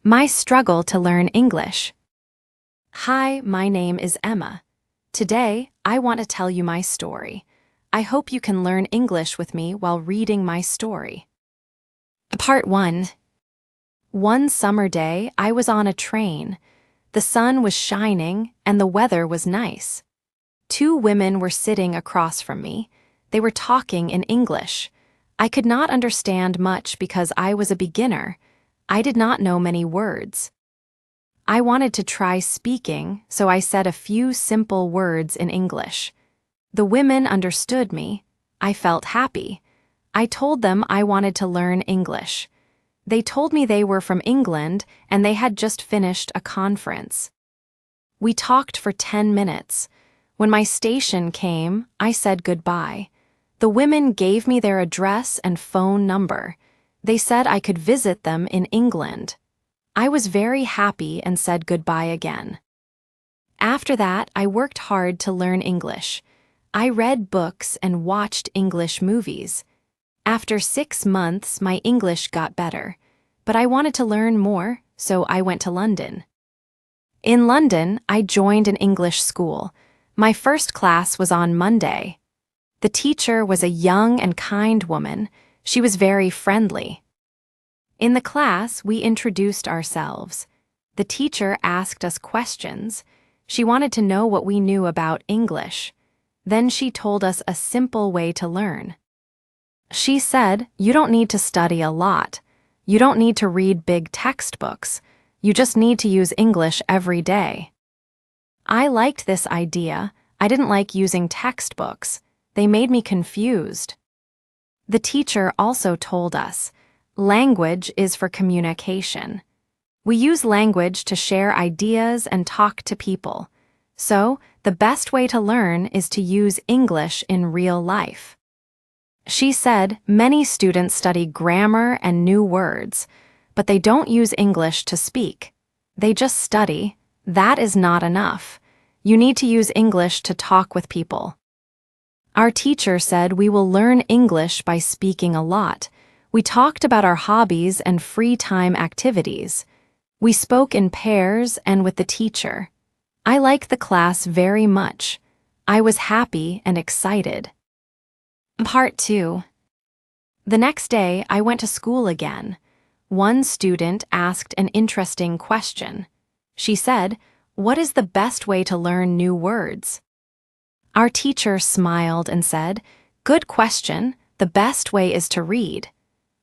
My struggle to learn English. Hi, my name is Emma. Today, I want to tell you my story. I hope you can learn English with me while reading my story. Part 1. One summer day, I was on a train. The sun was shining and the weather was nice. Two women were sitting across from me. They were talking in English. I could not understand much because I was a beginner. I did not know many words. I wanted to try speaking, so I said a few simple words in English. The women understood me. I felt happy. I told them I wanted to learn English. They told me they were from England and they had just finished a conference. We talked for 10 minutes. When my station came, I said goodbye. The women gave me their address and phone number. They said I could visit them in England. I was very happy and said goodbye again. After that, I worked hard to learn English. I read books and watched English movies. After 6 months, my English got better. But I wanted to learn more, so I went to London. In London, I joined an English school. My first class was on Monday. The teacher was a young and kind woman. She was very friendly. In the class, we introduced ourselves. The teacher asked us questions. She wanted to know what we knew about English. Then she told us a simple way to learn. She said, "You don't need to study a lot. You don't need to read big textbooks. You just need to use English every day." I liked this idea. I didn't like using textbooks. They made me confused. The teacher also told us, language is for communication. We use language to share ideas and talk to people. So, the best way to learn is to use English in real life. She said many students study grammar and new words, but they don't use English to speak. They just study. That is not enough. You need to use English to talk with people. Our teacher said we will learn English by speaking a lot. We talked about our hobbies and free time activities. We spoke in pairs and with the teacher. I liked the class very much. I was happy and excited. Part 2. The next day, I went to school again. One student asked an interesting question. She said, "What is the best way to learn new words?" Our teacher smiled and said, "Good question. The best way is to read.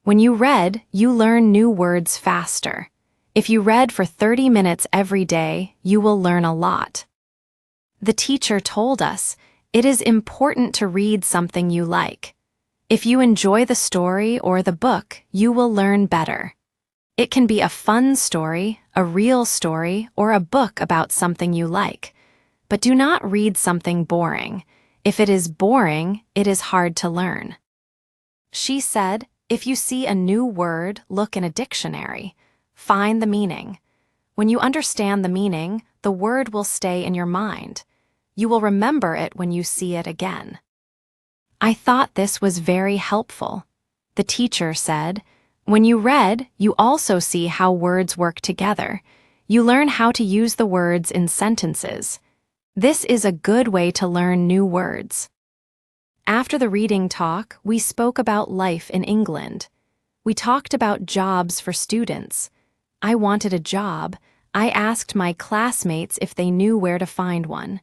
When you read, you learn new words faster. If you read for 30 minutes every day, you will learn a lot." The teacher told us, it is important to read something you like. If you enjoy the story or the book, you will learn better. It can be a fun story, a real story, or a book about something you like. But do not read something boring. If it is boring, it is hard to learn. She said, if you see a new word, look in a dictionary. Find the meaning. When you understand the meaning, the word will stay in your mind. You will remember it when you see it again. I thought this was very helpful. The teacher said, when you read, you also see how words work together. You learn how to use the words in sentences. This is a good way to learn new words. After the reading talk, we spoke about life in England. We talked about jobs for students. I wanted a job. I asked my classmates if they knew where to find one.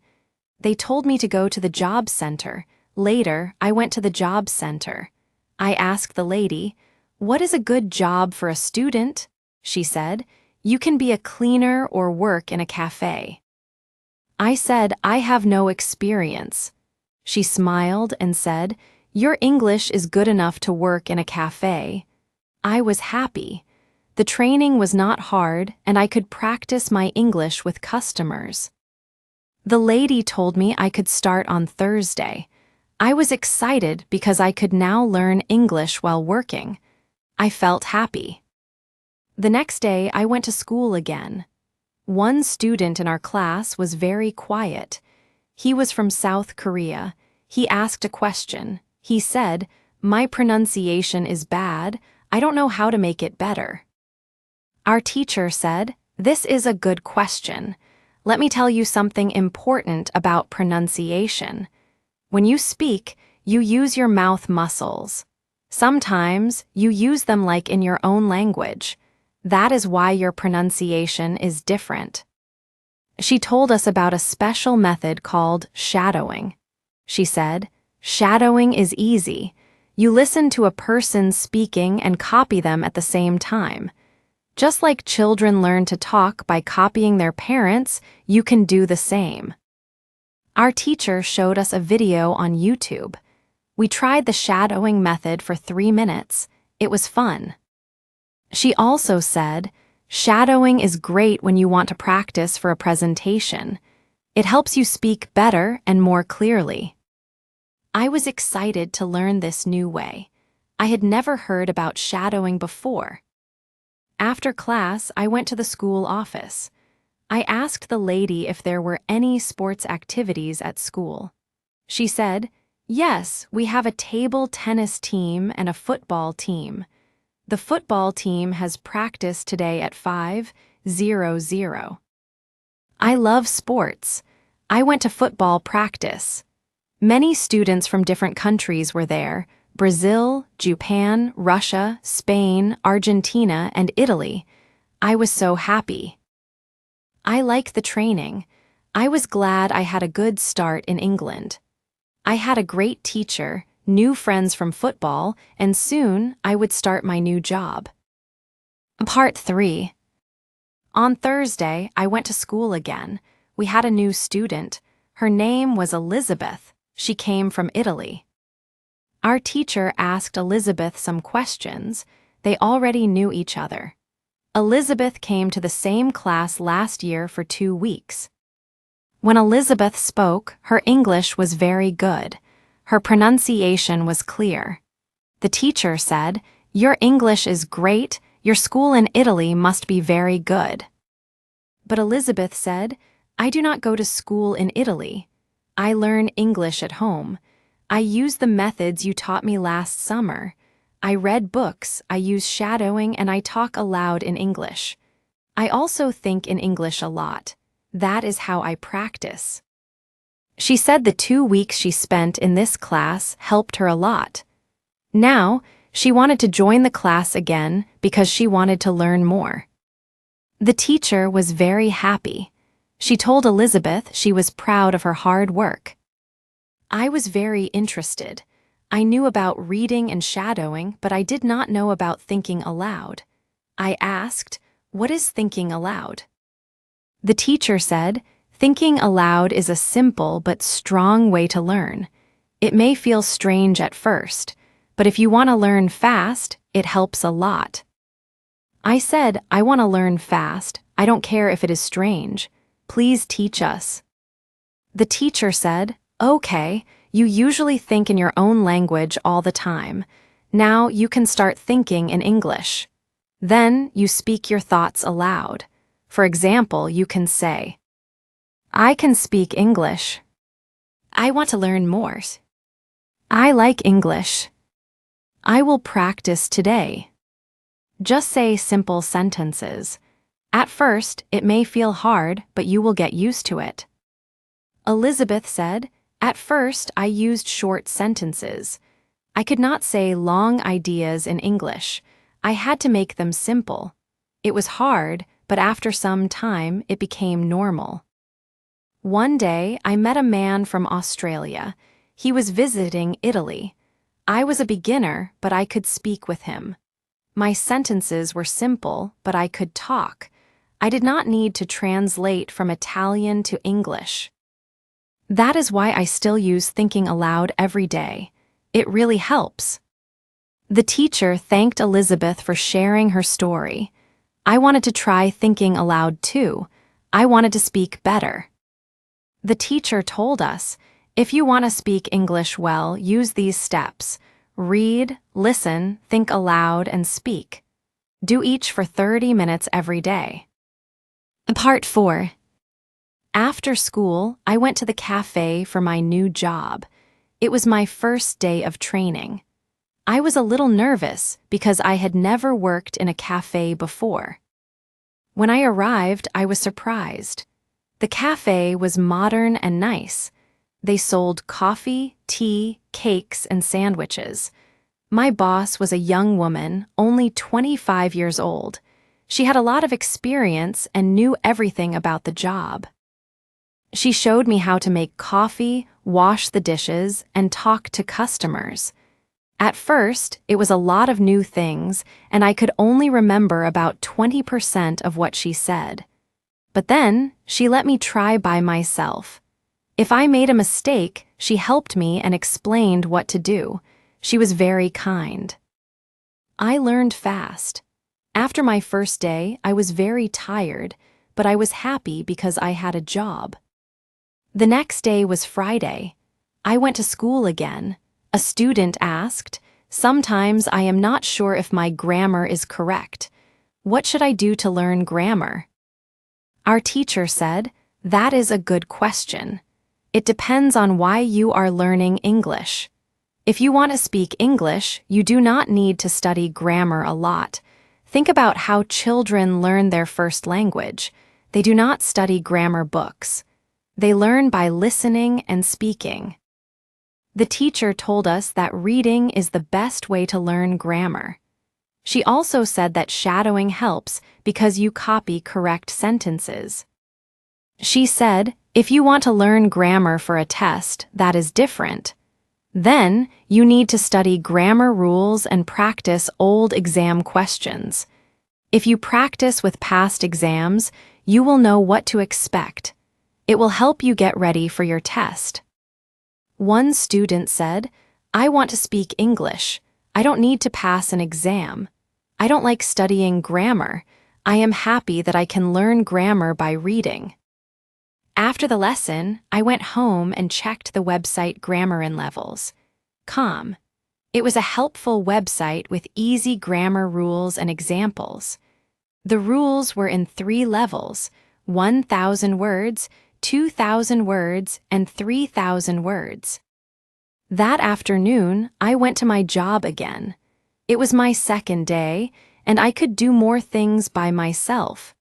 They told me to go to the job center. Later, I went to the job center. I asked the lady, "What is a good job for a student?" She said, "You can be a cleaner or work in a cafe." I said, "I have no experience." She smiled and said, "Your English is good enough to work in a cafe." I was happy. The training was not hard, and I could practice my English with customers. The lady told me I could start on Thursday. I was excited because I could now learn English while working. I felt happy. The next day, I went to school again. One student in our class was very quiet. He was from South Korea. He asked a question. He said, "My pronunciation is bad. I don't know how to make it better." Our teacher said, "This is a good question. Let me tell you something important about pronunciation. When you speak, you use your mouth muscles. Sometimes you use them like in your own language. That is why your pronunciation is different." She told us about a special method called shadowing. She said, "Shadowing is easy. You listen to a person speaking and copy them at the same time. Just like children learn to talk by copying their parents, you can do the same." Our teacher showed us a video on YouTube. We tried the shadowing method for 3 minutes. It was fun. She also said, "Shadowing is great when you want to practice for a presentation. It helps you speak better and more clearly." I was excited to learn this new way. I had never heard about shadowing before. After class, I went to the school office. I asked the lady if there were any sports activities at school. She said, "Yes, we have a table tennis team and a football team. The football team has practice today at 5:00. I love sports. I went to football practice. Many students from different countries were there: Brazil, Japan, Russia, Spain, Argentina, and Italy. I was so happy. I liked the training. I was glad I had a good start in England. I had a great teacher, new friends from football, and soon I would start my new job. Part 3. On Thursday, I went to school again. We had a new student. Her name was Elizabeth. She came from Italy. Our teacher asked Elizabeth some questions. They already knew each other. Elizabeth came to the same class last year for 2 weeks. When Elizabeth spoke, her English was very good. Her pronunciation was clear. The teacher said, "Your English is great. Your school in Italy must be very good." But Elizabeth said, "I do not go to school in Italy. I learn English at home. I use the methods you taught me last summer. I read books, I use shadowing, and I talk aloud in English. I also think in English a lot. That is how I practice." She said the 2 weeks she spent in this class helped her a lot. Now, she wanted to join the class again because she wanted to learn more. The teacher was very happy. She told Elizabeth she was proud of her hard work. I was very interested. I knew about reading and shadowing, but I did not know about thinking aloud. I asked, "What is thinking aloud?" The teacher said, "Thinking aloud is a simple but strong way to learn. It may feel strange at first, but if you want to learn fast, it helps a lot." I said, "I want to learn fast. I don't care if it is strange. Please teach us." The teacher said, "Okay, you usually think in your own language all the time. Now you can start thinking in English. Then you speak your thoughts aloud. For example, you can say, 'I can speak English. I want to learn more. I like English. I will practice today.' Just say simple sentences. At first, it may feel hard, but you will get used to it." Elizabeth said, "At first, I used short sentences. I could not say long ideas in English. I had to make them simple. It was hard, but after some time, it became normal." One day, I met a man from Australia. He was visiting Italy. I was a beginner, but I could speak with him. My sentences were simple, but I could talk. I did not need to translate from Italian to English. That is why I still use thinking aloud every day. It really helps. The teacher thanked Elizabeth for sharing her story. I wanted to try thinking aloud too. I wanted to speak better. The teacher told us, "If you want to speak English well, use these steps. Read, listen, think aloud, and speak. Do each for 30 minutes every day." Part 4. After school, I went to the cafe for my new job. It was my first day of training. I was a little nervous because I had never worked in a cafe before. When I arrived, I was surprised. The cafe was modern and nice. They sold coffee, tea, cakes, and sandwiches. My boss was a young woman, only 25 years old. She had a lot of experience and knew everything about the job. She showed me how to make coffee, wash the dishes, and talk to customers. At first, it was a lot of new things, and I could only remember about 20% of what she said. But then, she let me try by myself. If I made a mistake, she helped me and explained what to do. She was very kind. I learned fast. After my first day, I was very tired, but I was happy because I had a job. The next day was Friday. I went to school again. A student asked, "Sometimes I am not sure if my grammar is correct. What should I do to learn grammar?" Our teacher said, "That is a good question. It depends on why you are learning English. If you want to speak English, you do not need to study grammar a lot. Think about how children learn their first language. They do not study grammar books. They learn by listening and speaking." The teacher told us that reading is the best way to learn grammar. She also said that shadowing helps because you copy correct sentences. She said, if you want to learn grammar for a test, that is different. Then, you need to study grammar rules and practice old exam questions. If you practice with past exams, you will know what to expect. It will help you get ready for your test. One student said, "I want to speak English. I don't need to pass an exam. I don't like studying grammar. I am happy that I can learn grammar by reading." After the lesson, I went home and checked the website Grammarinlevels.com. It was a helpful website with easy grammar rules and examples. The rules were in 3 levels: 1,000 words, 2,000 words, and 3,000 words. That afternoon, I went to my job again. It was my second day, and I could do more things by myself.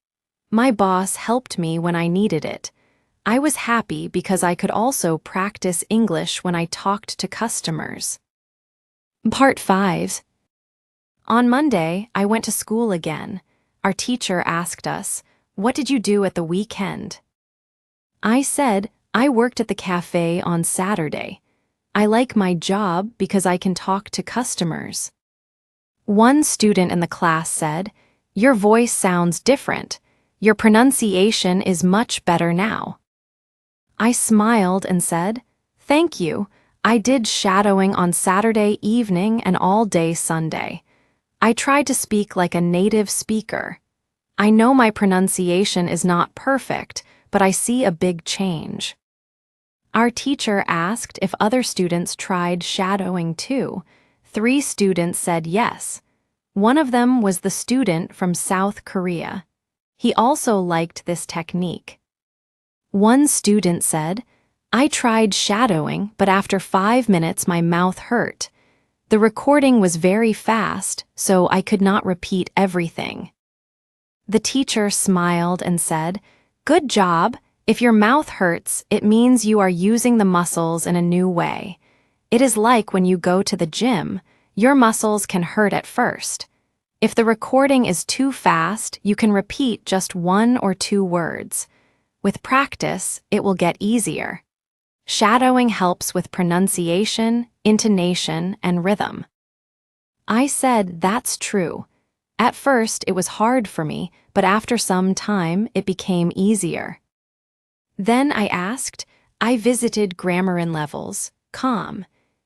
My boss helped me when I needed it. I was happy because I could also practice English when I talked to customers. Part 5. On Monday, I went to school again. Our teacher asked us, "What did you do at the weekend?" I said, "I worked at the cafe on Saturday. I like my job because I can talk to customers." One student in the class said, "Your voice sounds different. Your pronunciation is much better now." I smiled and said, "Thank you. I did shadowing on Saturday evening and all day Sunday. I tried to speak like a native speaker. I know my pronunciation is not perfect, but I see a big change." Our teacher asked if other students tried shadowing too. 3 students said yes. One of them was the student from South Korea. He also liked this technique. One student said, "I tried shadowing, but after 5 minutes my mouth hurt. The recording was very fast, so I could not repeat everything." The teacher smiled and said, "Good job. If your mouth hurts, it means you are using the muscles in a new way. It is like when you go to the gym. Your muscles can hurt at first. If the recording is too fast, you can repeat just 1 or 2 words. With practice, it will get easier. Shadowing helps with pronunciation, intonation, and rhythm." I said, "That's true. At first, it was hard for me, but after some time, it became easier." Then I asked, "I visited Grammarinlevels.com.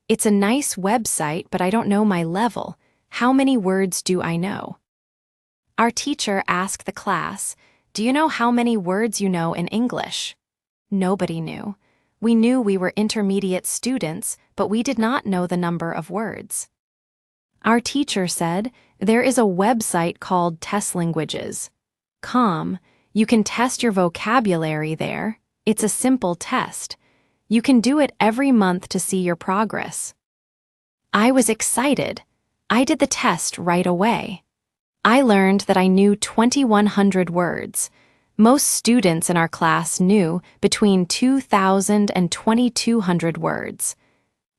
It's a nice website, but I don't know my level. How many words do I know?" Our teacher asked the class, "Do you know how many words you know in English?" Nobody knew. We knew we were intermediate students, but we did not know the number of words. Our teacher said, "There is a website called testlanguages.com. You can test your vocabulary there. It's a simple test. You can do it every month to see your progress." I was excited. I did the test right away. I learned that I knew 2,100 words. Most students in our class knew between 2,000 and 2,200 words.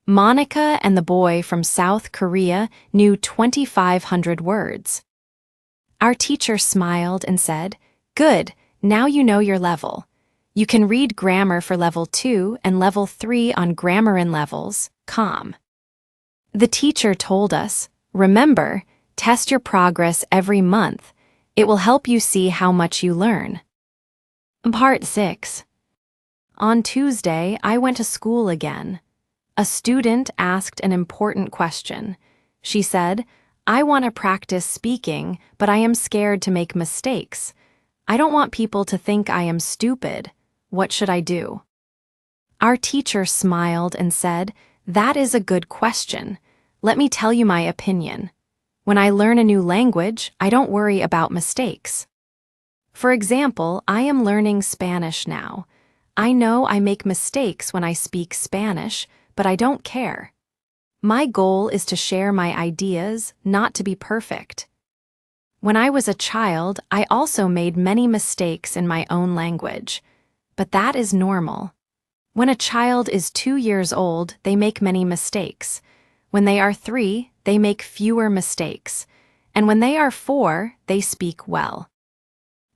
Monica and the boy from South Korea knew 2,500 words. Our teacher smiled and said, "Good, now you know your level. You can read grammar for level 2 and level 3 on Grammar Levels, com." The teacher told us, "Remember, test your progress every month. It will help you see how much you learn." Part 6. On Tuesday, I went to school again. A student asked an important question. She said, "I want to practice speaking, but I am scared to make mistakes. I don't want people to think I am stupid. What should I do?" Our teacher smiled and said, "That is a good question. Let me tell you my opinion. When I learn a new language, I don't worry about mistakes. For example, I am learning Spanish now. I know I make mistakes when I speak Spanish, but I don't care. My goal is to share my ideas, not to be perfect. When I was a child, I also made many mistakes in my own language. But that is normal. When a child is 2 years old, they make many mistakes. When they are 3, they make fewer mistakes. And when they are 4, they speak well.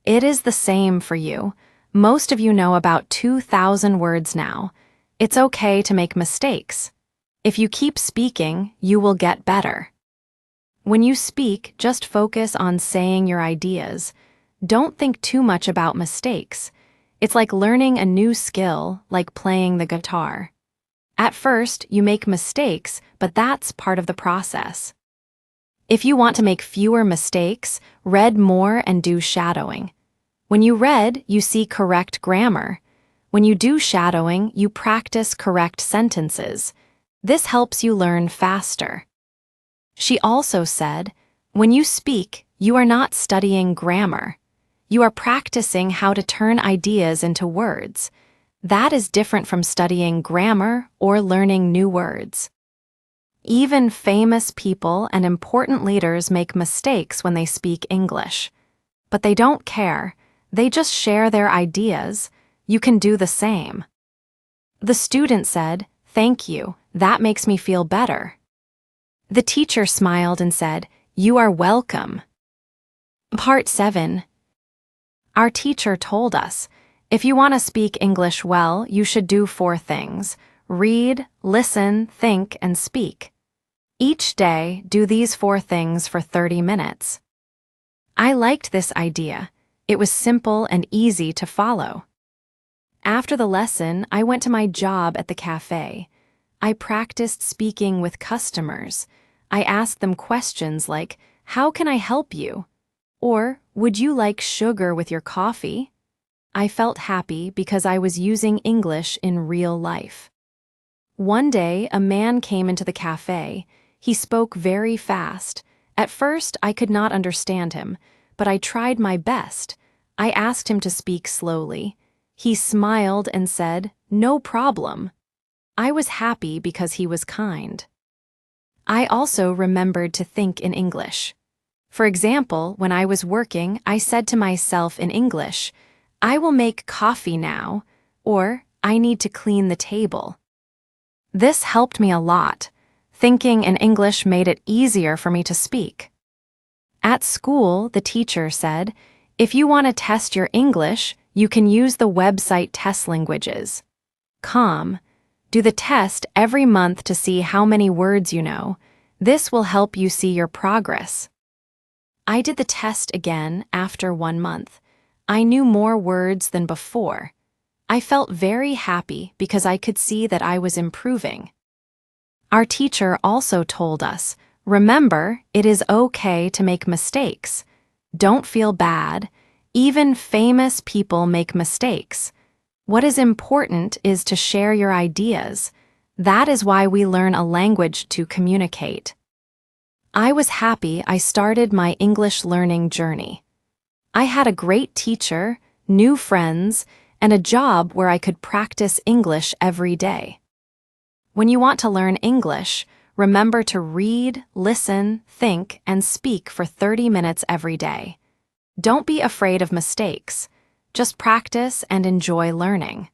It is the same for you. Most of you know about 2,000 words now. It's okay to make mistakes. If you keep speaking, you will get better. When you speak, just focus on saying your ideas. Don't think too much about mistakes. It's like learning a new skill, like playing the guitar. At first, you make mistakes, but that's part of the process. If you want to make fewer mistakes, read more and do shadowing. When you read, you see correct grammar. When you do shadowing, you practice correct sentences. This helps you learn faster. She also said, when you speak, you are not studying grammar. You are practicing how to turn ideas into words. That is different from studying grammar or learning new words. Even famous people and important leaders make mistakes when they speak English. But they don't care. They just share their ideas. You can do the same. The student said, "Thank you, that makes me feel better." The teacher smiled and said, "You are welcome." Part 7. Our teacher told us, if you want to speak English well, you should do 4 things: read, listen, think, and speak. Each day, do these 4 things for 30 minutes. I liked this idea. It was simple and easy to follow. After the lesson, I went to my job at the cafe. I practiced speaking with customers. I asked them questions like, "How can I help you?" Or, "Would you like sugar with your coffee?" I felt happy because I was using English in real life. One day, a man came into the cafe. He spoke very fast. At first, I could not understand him, but I tried my best. I asked him to speak slowly. He smiled and said, "No problem." I was happy because he was kind. I also remembered to think in English. For example, when I was working, I said to myself in English, "I will make coffee now," or "I need to clean the table." This helped me a lot. Thinking in English made it easier for me to speak. At school, the teacher said, if you want to test your English, you can use the website testlanguages.com. Do the test every month to see how many words you know. This will help you see your progress. I did the test again after 1 month. I knew more words than before. I felt very happy because I could see that I was improving. Our teacher also told us, remember, it is okay to make mistakes. Don't feel bad. Even famous people make mistakes. What is important is to share your ideas. That is why we learn a language to communicate. I was happy I started my English learning journey. I had a great teacher, new friends, and a job where I could practice English every day. When you want to learn English, Remember to read, listen, think, and speak for 30 minutes every day. Don't be afraid of mistakes. Just practice and enjoy learning.